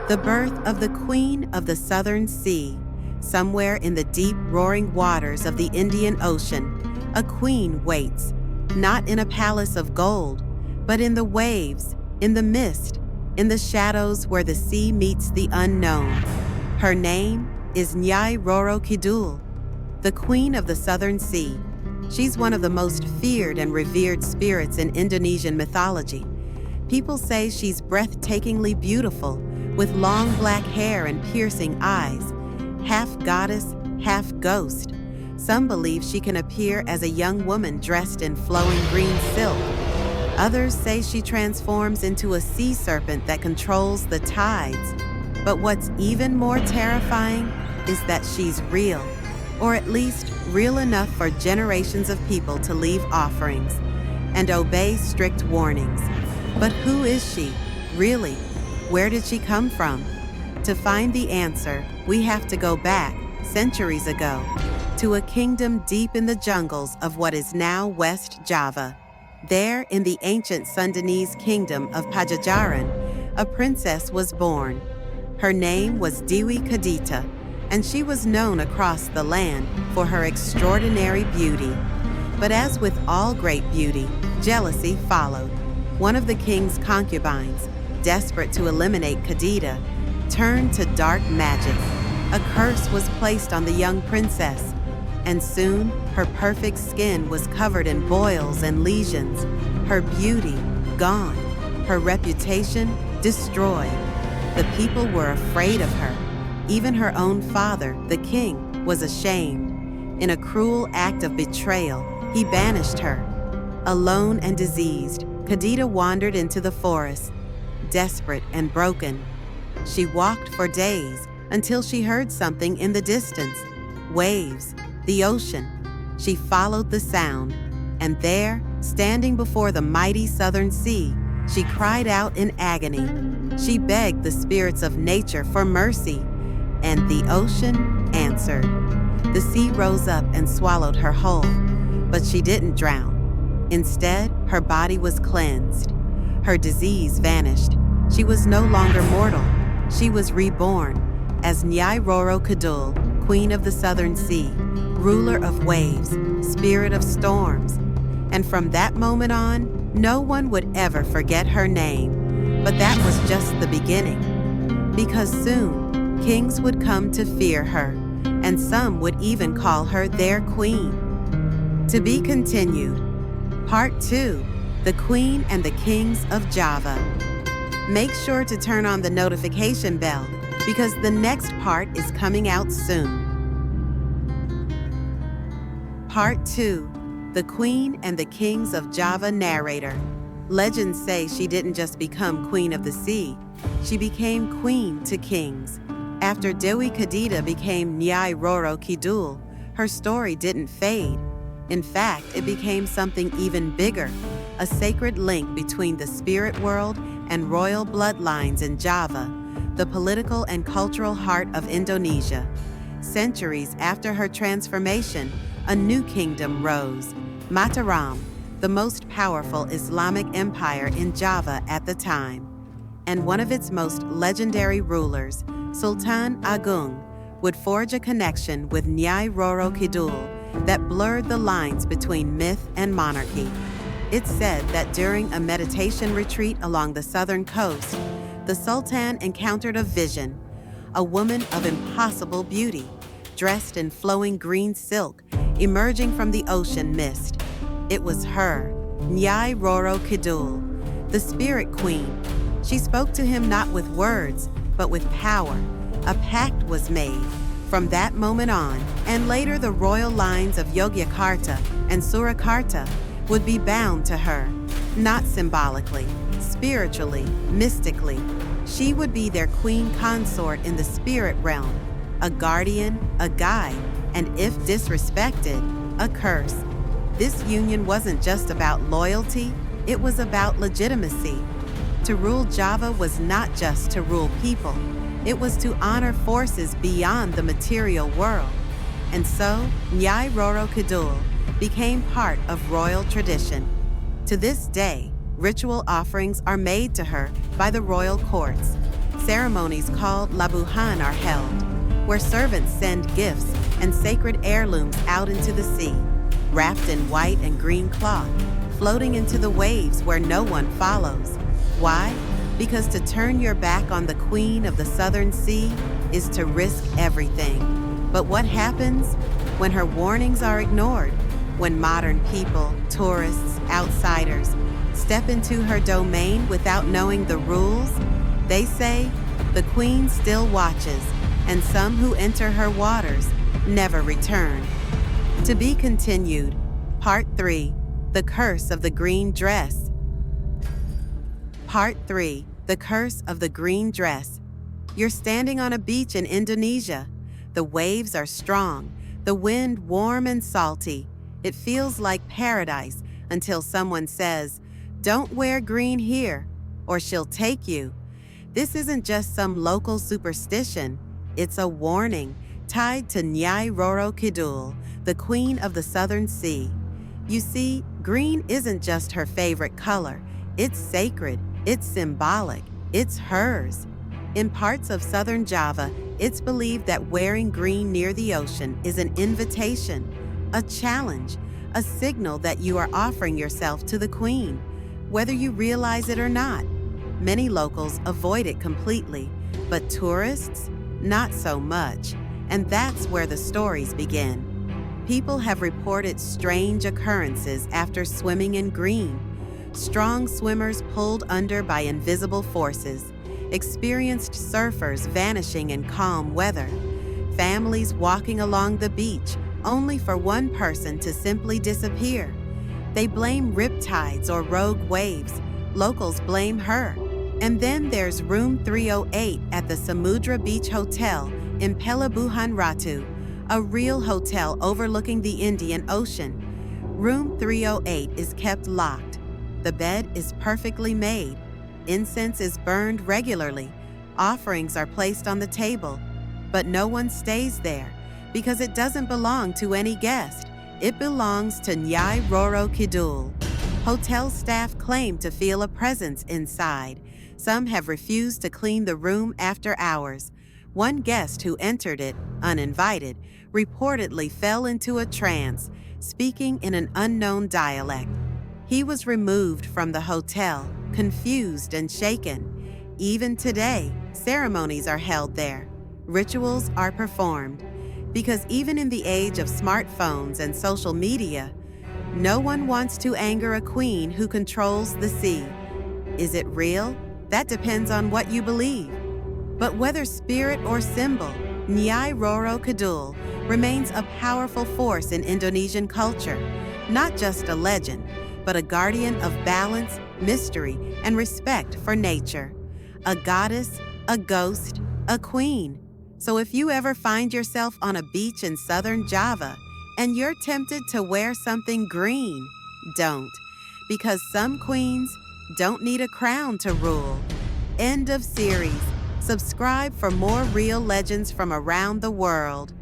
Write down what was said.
the birth of the Queen of the Southern Sea. Somewhere in the deep, roaring waters of the Indian Ocean, a queen waits, not in a palace of gold, but in the waves, in the mist, in the shadows where the sea meets the unknown. Her name is NYAI RORO KIDUL, the Queen of the Southern Sea. She's one of the most feared and revered spirits in Indonesian mythology. People say she's breathtakingly beautiful, with long black hair and piercing eyes, half goddess, half ghost. Some believe she can appear as a young woman dressed in flowing green silk. Others say she transforms into a sea serpent that controls the tides. But what's even more terrifying is that she's real, or at least real enough for generations of people to leave offerings and obey strict warnings. But who is she, really? Where did she come from? To find the answer, we have to go back, centuries ago, to a kingdom deep in the jungles of what is now West Java. There, in the ancient Sundanese kingdom of Pajajaran, a princess was born. Her name was Dewi Kadita, and she was known across the land for her extraordinary beauty. But as with all great beauty, jealousy followed. One of the king's concubines, desperate to eliminate Kadita, turned to dark magic. A curse was placed on the young princess, and soon her perfect skin was covered in boils and lesions, her beauty gone, her reputation destroyed. The people were afraid of her. Even her own father, the king, was ashamed. In a cruel act of betrayal, he banished her. Alone and diseased, Kadita wandered into the forest, desperate and broken. She walked for days until she heard something in the distance. Waves, the ocean. She followed the sound, and there, standing before the mighty southern sea, she cried out in agony. She begged the spirits of nature for mercy, and the ocean answered. The sea rose up and swallowed her whole, but she didn't drown. Instead, her body was cleansed. Her disease vanished. She was no longer mortal. She was reborn as NYAI RORO KIDUL, Queen of the Southern Sea, ruler of waves, spirit of storms. And from that moment on, no one would ever forget her name. But that was just the beginning. Because soon, kings would come to fear her, and some would even call her their queen. To be continued. Part 2, The Queen and the Kings of Java. Make sure to turn on the notification bell because the next part is coming out soon. Part 2, The Queen and the Kings of Java narrator. Legends say she didn't just become Queen of the Sea, she became Queen to Kings. After Dewi Kadita became NYAI RORO KIDUL, her story didn't fade. In fact, it became something even bigger, a sacred link between the spirit world and royal bloodlines in Java, the political and cultural heart of Indonesia. Centuries after her transformation, a new kingdom rose, Mataram, the most powerful Islamic empire in Java at the time. And one of its most legendary rulers, Sultan Agung, would forge a connection with NYAI RORO KIDUL that blurred the lines between myth and monarchy. It's said that during a meditation retreat along the southern coast, the Sultan encountered a vision, a woman of impossible beauty, dressed in flowing green silk, emerging from the ocean mist. It was her, NYAI RORO KIDUL, the spirit queen. She spoke to him not with words, but with power. A pact was made. From that moment on, and later the royal lines of Yogyakarta and Surakarta would be bound to her, not symbolically, spiritually, mystically. She would be their queen consort in the spirit realm, a guardian, a guide, and if disrespected, a curse. This union wasn't just about loyalty, it was about legitimacy. To rule Java was not just to rule people. It was to honor forces beyond the material world. And so, NYAI RORO KIDUL became part of royal tradition. To this day, ritual offerings are made to her by the royal courts. ceremonies called labuhan are held, where servants send gifts and sacred heirlooms out into the sea, wrapped in white and green cloth, floating into the waves where no one follows. Why? Because to turn your back on the Queen of the Southern Sea is to risk everything. But what happens when her warnings are ignored? When modern people, tourists, outsiders, step into her domain without knowing the rules? They say the Queen still watches, and some who enter her waters never return. To be continued. Part 3. The Curse of the Green Dress. Part 3. The Curse of the Green Dress. You're standing on a beach in Indonesia. The waves are strong, the wind warm and salty. It feels like paradise until someone says, "Don't wear green here, or she'll take you." This isn't just some local superstition. It's a warning tied to NYAI RORO KIDUL, the Queen of the Southern Sea. You see, green isn't just her favorite color. It's sacred, it's symbolic, it's hers. In parts of southern Java, it's believed that wearing green near the ocean is an invitation, a challenge, a signal that you are offering yourself to the Queen, whether you realize it or not. Many locals avoid it completely, but tourists, not so much. And that's where the stories begin. People have reported strange occurrences after swimming in green. Strong swimmers pulled under by invisible forces, experienced surfers vanishing in calm weather, families walking along the beach only for one person to simply disappear. They blame riptides or rogue waves. Locals blame her. And then there's room 308 at the Samudra Beach Hotel in Pelabuhan Ratu, a real hotel overlooking the Indian Ocean. Room 308 is kept locked. The bed is perfectly made. Incense is burned regularly. Offerings are placed on the table. But no one stays there because it doesn't belong to any guest. It belongs to NYAI RORO KIDUL. Hotel staff claim to feel a presence inside. Some have refused to clean the room after hours. One guest who entered it, uninvited, reportedly fell into a trance, speaking in an unknown dialect. He was removed from the hotel, confused and shaken. Even today, ceremonies are held there. Rituals are performed. Because even in the age of smartphones and social media, no one wants to anger a queen who controls the sea. Is it real? That depends on what you believe. But whether spirit or symbol, NYAI RORO KIDUL remains a powerful force in Indonesian culture, not just a legend, but a guardian of balance, mystery, and respect for nature. A goddess, a ghost, a queen. So if you ever find yourself on a beach in southern Java and you're tempted to wear something green, don't. Because some queens don't need a crown to rule. End of series. Subscribe for more real legends from around the world.